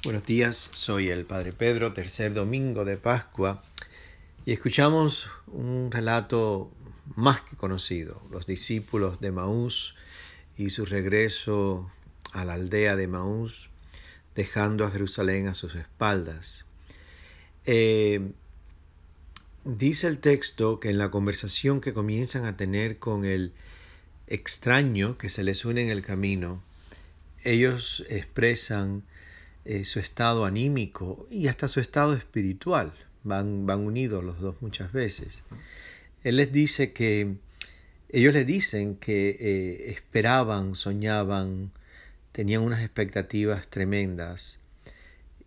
Buenos días, soy el Padre Pedro, tercer domingo de Pascua, y escuchamos un relato más que conocido, los discípulos de Maús y su regreso a la aldea de Maús, dejando a Jerusalén a sus espaldas. Dice el texto que en la conversación que comienzan a tener con el extraño que se les une en el camino, ellos expresan su estado anímico y hasta su estado espiritual. Van unidos los dos muchas veces. Ellos le dicen que esperaban, soñaban, tenían unas expectativas tremendas.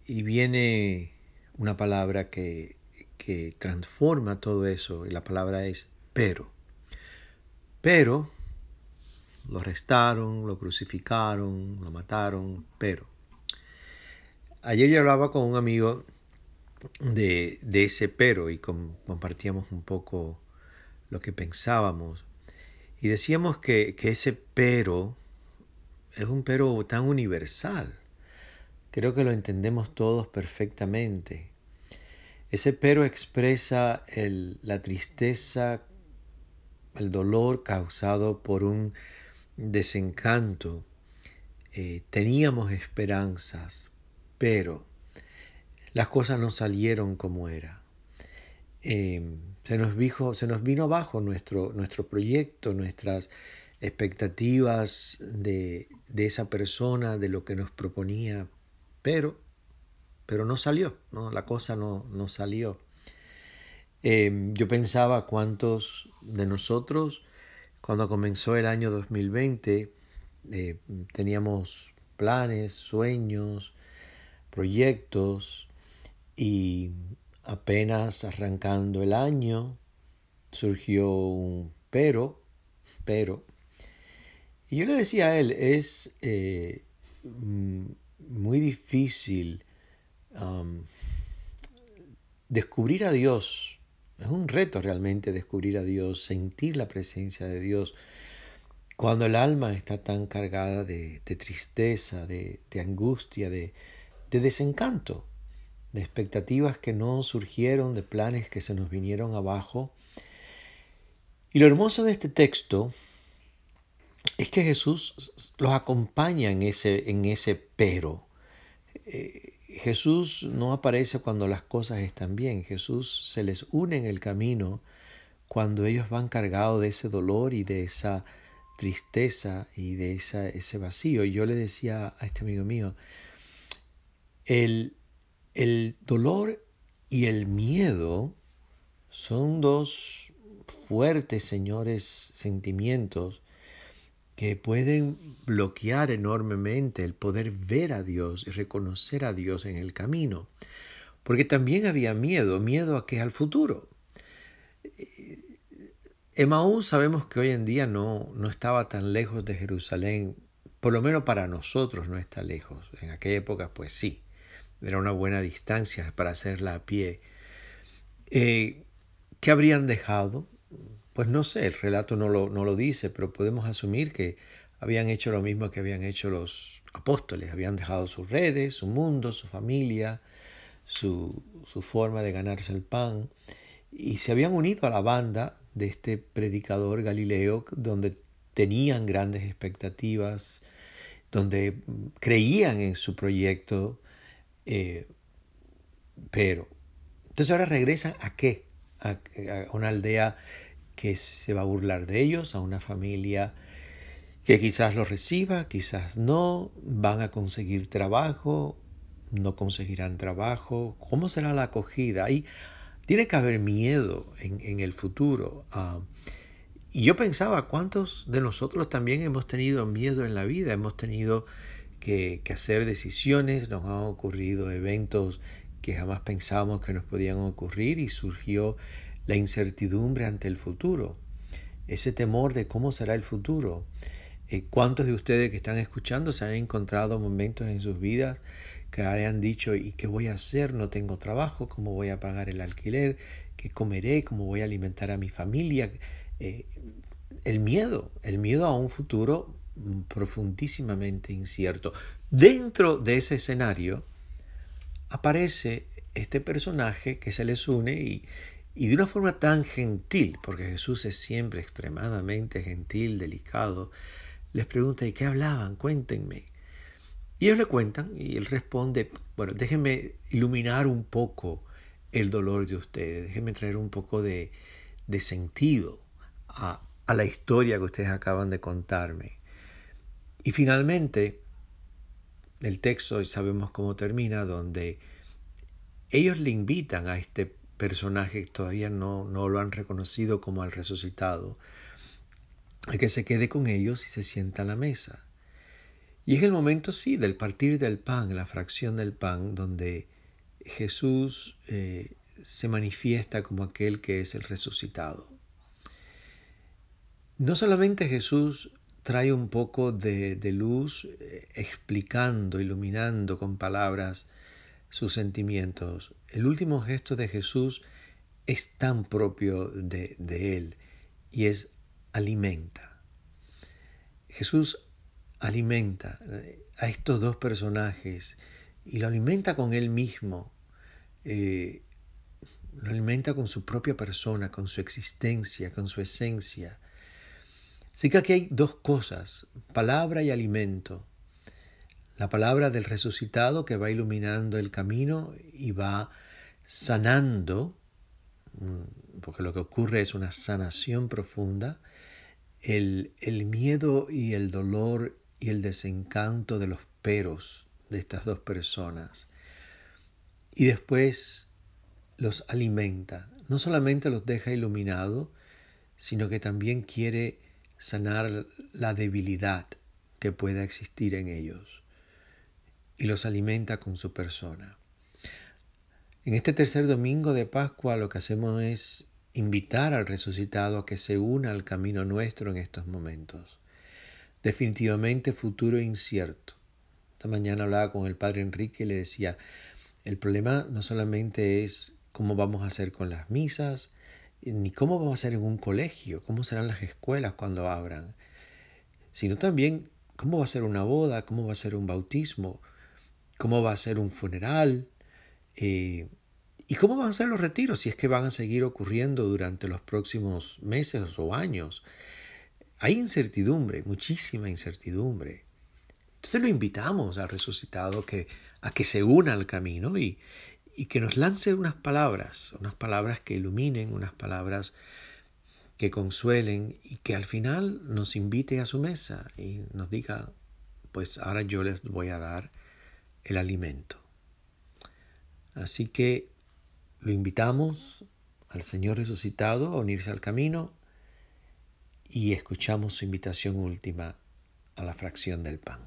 Y viene una palabra que transforma todo eso, y la palabra es pero. Pero lo arrestaron, lo crucificaron, lo mataron, pero. Ayer yo hablaba con un amigo de ese pero y compartíamos un poco lo que pensábamos. Y decíamos que ese pero es un pero tan universal. Creo que lo entendemos todos perfectamente. Ese pero expresa la tristeza, el dolor causado por un desencanto. Teníamos esperanzas, pero las cosas no salieron como era. Se nos vino abajo nuestro proyecto, nuestras expectativas de esa persona, de lo que nos proponía, pero no salió, ¿no? La cosa no salió. Yo pensaba cuántos de nosotros, cuando comenzó el año 2020, teníamos planes, sueños, proyectos, y apenas arrancando el año surgió un pero. Y yo le decía a él, es muy difícil descubrir a Dios. Es un reto realmente descubrir a Dios, sentir la presencia de Dios, cuando el alma está tan cargada de tristeza, de angustia, de desencanto, de expectativas que no surgieron, de planes que se nos vinieron abajo. Y lo hermoso de este texto es que Jesús los acompaña en ese pero. Jesús no aparece cuando las cosas están bien. Jesús se les une en el camino cuando ellos van cargados de ese dolor y de esa tristeza y de ese vacío. Y yo le decía a este amigo mío, el dolor y el miedo son dos fuertes, señores, sentimientos que pueden bloquear enormemente el poder ver a Dios y reconocer a Dios en el camino. Porque también había miedo a que al futuro. Emaús sabemos que hoy en día no estaba tan lejos de Jerusalén, por lo menos para nosotros no está lejos. En aquella época pues sí, era una buena distancia para hacerla a pie. ¿Qué habrían dejado? Pues no sé, el relato no lo dice, pero podemos asumir que habían hecho lo mismo que habían hecho los apóstoles. Habían dejado sus redes, su mundo, su familia, su forma de ganarse el pan, y se habían unido a la banda de este predicador Galileo, donde tenían grandes expectativas, donde creían en su proyecto, pero entonces ahora regresan ¿a qué? A una aldea que se va a burlar de ellos, a una familia que quizás los reciba, quizás no, van a conseguir trabajo, no conseguirán trabajo. ¿Cómo será la acogida? Ahí tiene que haber miedo en el futuro. Y yo pensaba, ¿cuántos de nosotros también hemos tenido miedo en la vida? Hemos tenido que hacer decisiones, nos han ocurrido eventos que jamás pensábamos que nos podían ocurrir y surgió la incertidumbre ante el futuro, ese temor de cómo será el futuro. ¿Cuántos de ustedes que están escuchando se han encontrado momentos en sus vidas que hayan dicho, ¿y qué voy a hacer? No tengo trabajo, ¿cómo voy a pagar el alquiler? ¿Qué comeré? ¿Cómo voy a alimentar a mi familia? Eh, el miedo a un futuro profundísimamente incierto. Dentro de ese escenario, aparece este personaje que se les une y de una forma tan gentil, porque Jesús es siempre extremadamente gentil, delicado, les pregunta: ¿y qué hablaban? Cuéntenme. Y ellos le cuentan y él responde: bueno, déjenme iluminar un poco el dolor de ustedes, déjenme traer un poco de sentido a la historia que ustedes acaban de contarme. Y finalmente, el texto, y sabemos cómo termina, donde ellos le invitan a este personaje que todavía no lo han reconocido como al resucitado, a que se quede con ellos y se sienta a la mesa. Y es el momento, sí, del partir del pan, la fracción del pan, donde Jesús se manifiesta como aquel que es el resucitado. No solamente Jesús trae un poco de luz explicando, iluminando con palabras sus sentimientos. El último gesto de Jesús es tan propio de él y es alimenta. Jesús alimenta a estos dos personajes y lo alimenta con él mismo, lo alimenta con su propia persona, con su existencia, con su esencia. Así que aquí hay dos cosas: palabra y alimento. La palabra del resucitado que va iluminando el camino y va sanando, porque lo que ocurre es una sanación profunda, el miedo y el dolor y el desencanto de los peros de estas dos personas. Y después los alimenta. No solamente los deja iluminados, sino que también quiere sanar la debilidad que pueda existir en ellos. Y los alimenta con su persona. En este tercer domingo de Pascua lo que hacemos es invitar al resucitado a que se una al camino nuestro en estos momentos. Definitivamente futuro incierto. Esta mañana hablaba con el padre Enrique y le decía: el problema no solamente es cómo vamos a hacer con las misas, ni cómo vamos a hacer en un colegio, cómo serán las escuelas cuando abran, sino también cómo va a ser una boda, cómo va a ser un bautismo, cómo va a ser un funeral, y cómo van a ser los retiros, si es que van a seguir ocurriendo durante los próximos meses o años. Hay incertidumbre, muchísima incertidumbre. Entonces lo invitamos al resucitado a que se una al camino y que nos lance unas palabras que iluminen, unas palabras que consuelen y que al final nos invite a su mesa y nos diga: pues ahora yo les voy a dar el alimento. Así que lo invitamos al Señor resucitado a unirse al camino y escuchamos su invitación última a la fracción del pan.